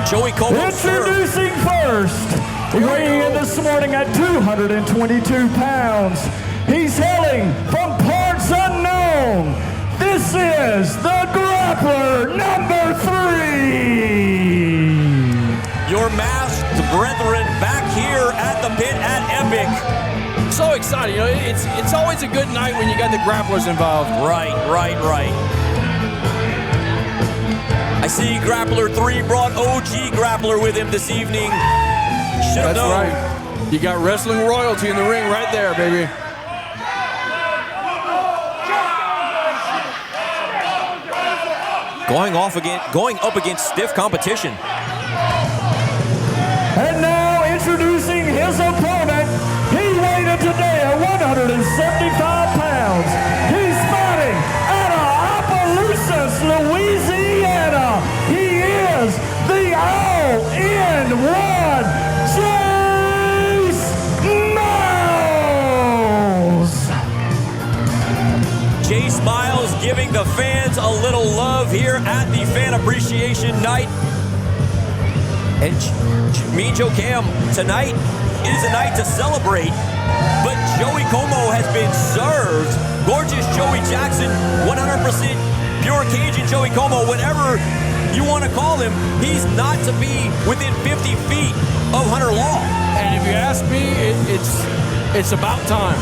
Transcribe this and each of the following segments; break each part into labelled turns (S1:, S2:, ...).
S1: Joey Como
S2: Introducing first, weighing in this morning at 222 pounds. He's hailing from parts unknown. This is the Grappler #3.
S1: Your masked brethren back here at the pit at Epic.
S3: So excited. You know, it's always a good night when you got the grapplers involved.
S1: Right. I see Grappler 3 brought OG Grappler with him this evening.
S3: That's right. You got wrestling royalty in the ring right there, baby.
S1: Going up against stiff competition.
S2: And now introducing his opponent. He weighed in today at 175 pounds. He's fighting out of Opelousas, Louisiana. He is the all-in-one Jayce Myles.
S1: Jayce Myles giving the fans a little love here at the Fan Appreciation Night. And me and Joe Cam, tonight is a night to celebrate, but Joey Como has been served. Gorgeous Joey Jackson, 100% pure Cajun Joey Como, whatever you want to call him, he's not to be within 50 feet of Hunter Law.
S3: And if you ask me, it's about time.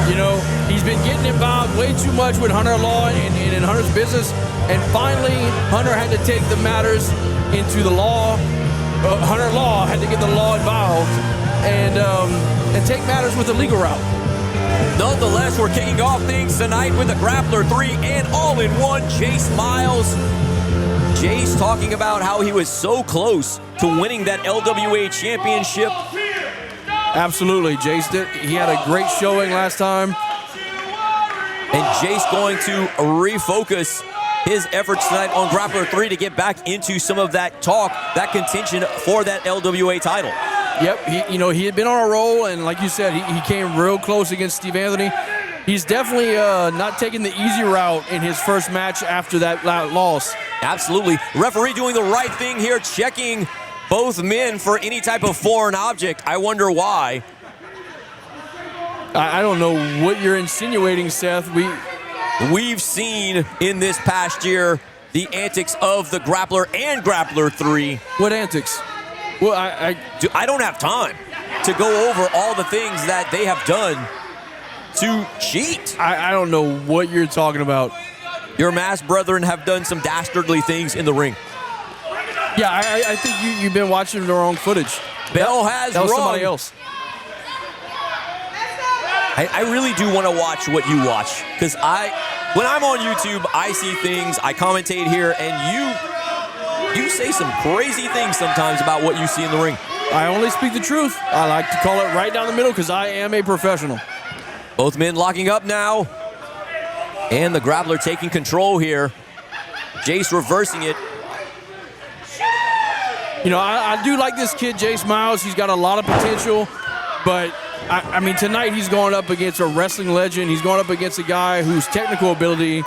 S3: You know, he's been getting involved way too much with Hunter Law and in Hunter's business, and finally Hunter had to take the matters into the law. Hunter Law had to get the law involved and take matters with the legal route.
S1: Nonetheless, we're kicking off things tonight with the Grappler 3 and all-in-one Jayce Myles. Jayce talking about how he was so close to winning that LWA championship.
S3: Absolutely, Jayce did. He had a great showing last time.
S1: And Jayce going to refocus his efforts tonight on Grappler 3 to get back into some of that talk, that contention for that LWA title.
S3: Yep, he had been on a roll, and like you said, he came real close against Steve Anthony. He's definitely not taking the easy route in his first match after that loss.
S1: Absolutely. Referee doing the right thing here, checking both men for any type of foreign object. I wonder why.
S3: I don't know what you're insinuating, Seth.
S1: We've seen in this past year the antics of the Grappler and Grappler 3.
S3: What antics? Well,
S1: I don't have time to go over all the things that they have done to cheat.
S3: I don't know what you're talking about.
S1: Your masked brethren have done some dastardly things in the ring.
S3: Yeah, I think you've been watching the wrong footage.
S1: Bell has
S3: that was
S1: rung.
S3: Somebody else.
S1: I really do want to watch what you watch, because when I'm on YouTube, I see things, I commentate here, and you say some crazy things sometimes about what you see in the ring.
S3: I only speak the truth. I like to call it right down the middle because I am a professional.
S1: Both men locking up now, and the Grappler taking control here. Jayce reversing it.
S3: You know, I do like this kid, Jayce Myles. He's got a lot of potential, but I mean, tonight he's going up against a wrestling legend. He's going up against a guy whose technical ability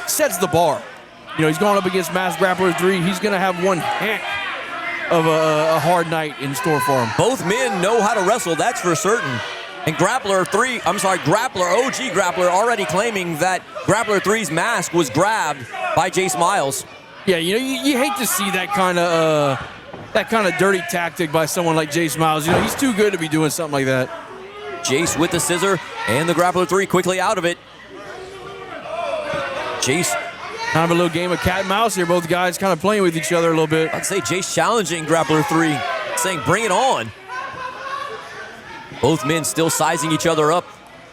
S3: sets the bar. You know, he's going up against Masked Grappler 3. He's going to have one heck of a hard night in store for him.
S1: Both men know how to wrestle, that's for certain. And Grappler, OG Grappler, already claiming that Grappler 3's mask was grabbed by Jayce Myles.
S3: Yeah, you know, you hate to see that kind of dirty tactic by someone like Jayce Myles. You know, he's too good to be doing something like that.
S1: Jayce with the scissor, and the Grappler 3 quickly out of it. Jayce.
S3: Kind of a little game of cat and mouse here. Both guys kind of playing with each other a little bit.
S1: I'd say Jayce challenging Grappler 3, saying bring it on. Both men still sizing each other up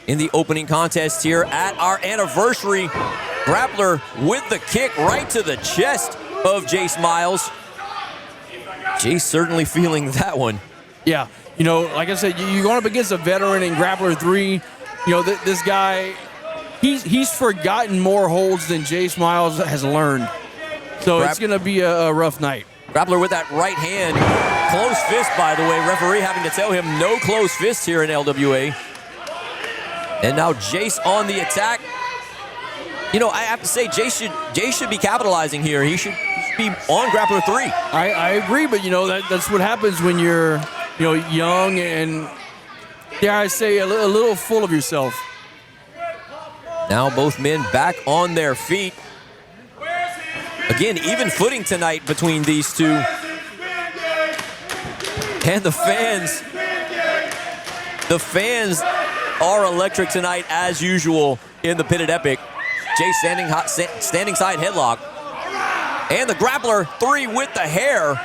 S1: in the opening contest here at our anniversary. Grappler with the kick right to the chest of Jayce Myles. Jayce certainly feeling that one.
S3: Yeah, you know, like I said, you're going up against a veteran in Grappler 3. You know, this guy, he's forgotten more holds than Jayce Myles has learned. So it's going to be a rough night.
S1: Grappler with that right hand. Close fist, by the way. Referee having to tell him no close fists here in LWA. And now Jayce on the attack. You know, I have to say, Jayce should be capitalizing here. He should be on Grappler 3.
S3: I agree, but that's what happens when you're young and, dare I say, a little full of yourself.
S1: Now both men back on their feet. Again, even footing tonight between these two. And the fans are electric tonight as usual in the Pitted Epic. Jayce standing side headlock. And the Grappler 3 with the hair.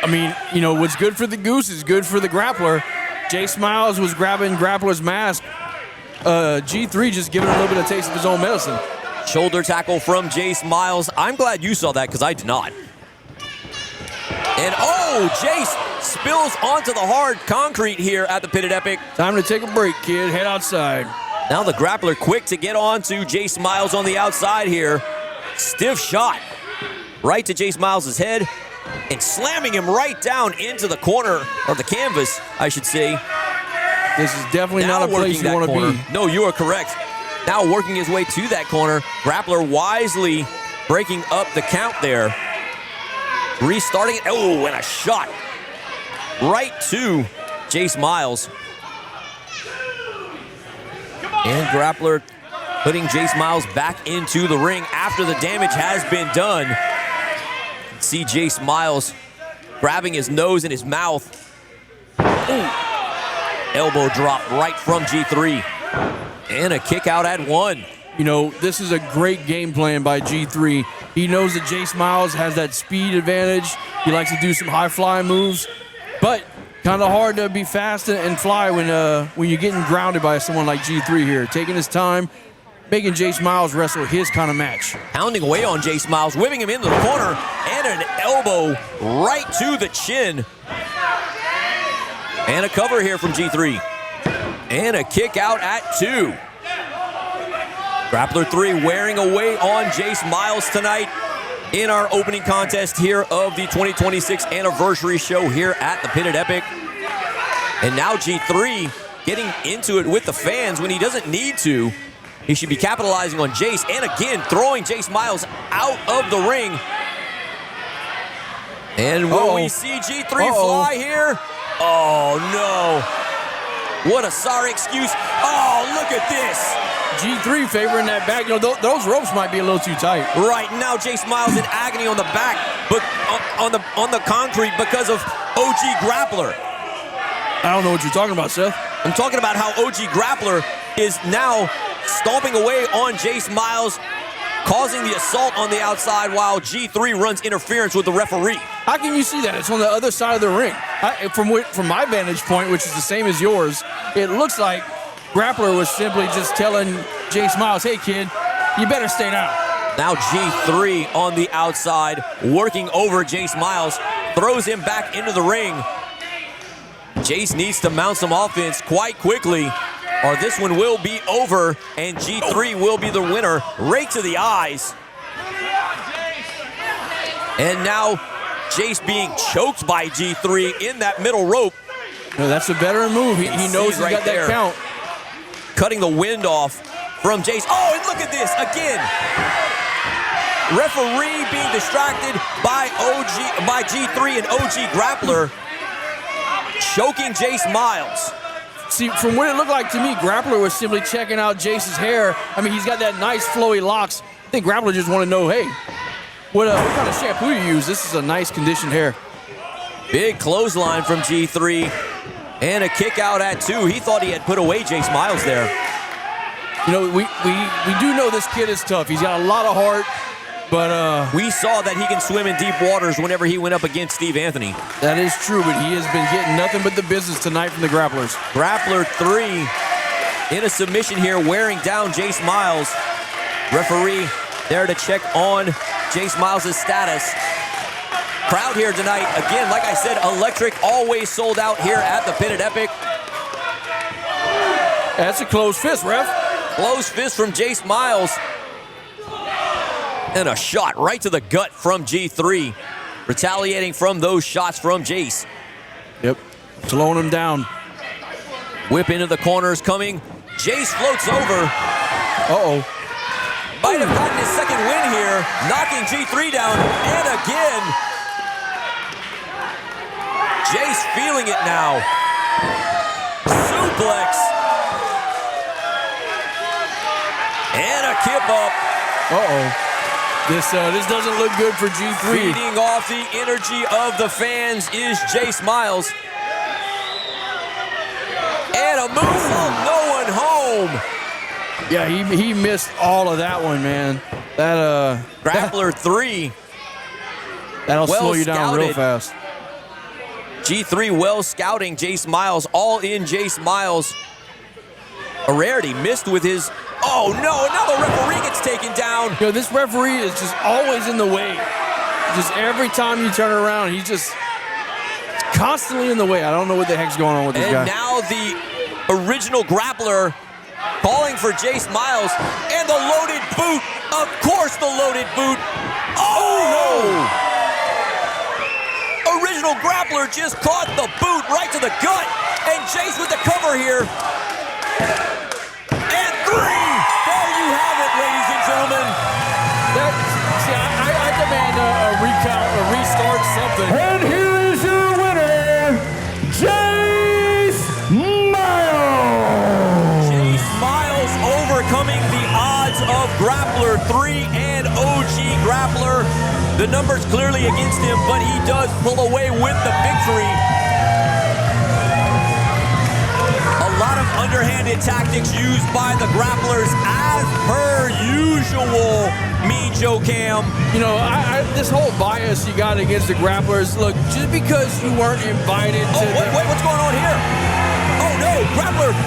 S3: I mean, what's good for the goose is good for the Grappler. Jayce Myles was grabbing Grappler's mask. G3 just giving a little bit of taste of his own medicine.
S1: Shoulder tackle from Jayce Myles. I'm glad you saw that because I did not. And Jayce spills onto the hard concrete here at the Pitted Epic.
S3: Time to take a break, kid. Head outside.
S1: Now the Grappler quick to get on to Jayce Myles on the outside here. Stiff shot right to Jayce Myles' head and slamming him right down into the corner, or the canvas, I should say.
S3: This is definitely not a place you want to be.
S1: No, you are correct. Now working his way to that corner. Grappler wisely breaking up the count there. Restarting it. Oh, and a shot right to Jayce Myles. And Grappler putting Jayce Myles back into the ring after the damage has been done. See Jayce Myles grabbing his nose and his mouth. Ooh. Elbow drop right from G3. And a kick out at 1.
S3: This is a great game plan by G3. He knows that Jayce Myles has that speed advantage. He likes to do some high flying moves, but kind of hard to be fast and fly when you're getting grounded by someone like G3 here. Taking his time, making Jayce Myles wrestle his kind of match.
S1: Pounding away on Jayce Myles, whipping him into the corner, and an elbow right to the chin. And a cover here from G3. And a kick out at 2. Grappler 3 wearing away on Jayce Myles tonight in our opening contest here of the 2026 anniversary show here at the Pitted Epic. And now G3 getting into it with the fans when he doesn't need to. He should be capitalizing on Jayce, and again throwing Jayce Myles out of the ring. And will we see G3 fly here? Oh no. What a sorry excuse. Oh, look at this.
S3: G3 favoring that back. Those ropes might be a little too tight.
S1: Right, now Jayce Myles in agony on the back, but on the concrete because of OG Grappler.
S3: I don't know what you're talking about, Seth.
S1: I'm talking about how OG Grappler is now stomping away on Jayce Myles, causing the assault on the outside while G3 runs interference with the referee.
S3: How can you see that? It's on the other side of the ring. From my vantage point, which is the same as yours, it looks like Grappler was simply just telling Jayce Myles, hey, kid, you better stay down.
S1: Now G3 on the outside, working over Jayce Myles, throws him back into the ring. Jayce needs to mount some offense quite quickly, or this one will be over, and G3 will be the winner. Right to the eyes. And now Jayce being choked by G3 in that middle rope.
S3: No, that's a veteran move. He knows he's
S1: right
S3: got
S1: there.
S3: That count.
S1: Cutting the wind off from Jayce. Oh, and look at this again. Referee being distracted by G3 and OG Grappler, choking Jayce Myles.
S3: See, from what it looked like to me, Grappler was simply checking out Jayce's hair. I mean, he's got that nice flowy locks. I think Grappler just want to know, hey, what kind of shampoo you use? This is a nice conditioned hair.
S1: Big clothesline from G3 and a kick out at 2. He thought he had put away Jayce Myles there.
S3: We do know this kid is tough. He's got a lot of heart, but
S1: we saw that he can swim in deep waters whenever he went up against Steve Anthony.
S3: That is true, but he has been getting nothing but the business tonight from the Grapplers.
S1: Grappler 3 in a submission here, wearing down Jayce Myles. Referee there to check on Jayce Myles' status. Crowd here tonight, again, like I said, electric, always sold out here at the Pitted Epic.
S3: That's a closed fist, ref.
S1: Closed fist from Jayce Myles. And a shot right to the gut from G3. Retaliating from those shots from Jayce.
S3: Yep, slowing him down.
S1: Whip into the corners coming. Jayce floats over.
S3: Uh-oh.
S1: might have gotten his second win here, knocking G3 down, and again. Jayce feeling it now. Suplex. And a kip up.
S3: This doesn't look good for G3.
S1: Feeding off the energy of the fans is Jayce Myles. And a moonsault, no one home.
S3: Yeah, he missed all of that one, man. That
S1: Grappler 3.
S3: That'll
S1: well
S3: slow you down real
S1: scouted.
S3: fast.
S1: G3 well scouting Jayce Myles. All in Jayce Myles. A rarity, missed with his... Oh, no, now the referee gets taken down.
S3: You know, this referee is just always in the way. Just every time you turn around, he's just constantly in the way. I don't know what the heck's going on with this guy.
S1: And now the original grappler calling for Jayce Myles. And the loaded boot. Of course, the loaded boot. Oh, no! Original grappler just caught the boot right to the gut. And Jayce with the cover here. And 3! There you have it, ladies and gentlemen.
S3: I demand a recount, a restart, something.
S2: And here is your winner, Jayce Myles.
S1: Jayce Myles overcoming the odds of Grappler 3 and OG Grappler. The numbers clearly against him, but he does pull away with the victory. A lot of underhanded tactics used by the Grapplers as per usual, Mean Joe Cam.
S3: You know, this whole bias you got against the Grapplers, look, just because you weren't invited to...
S1: Oh, wait, what's going on here? Oh, no, Grappler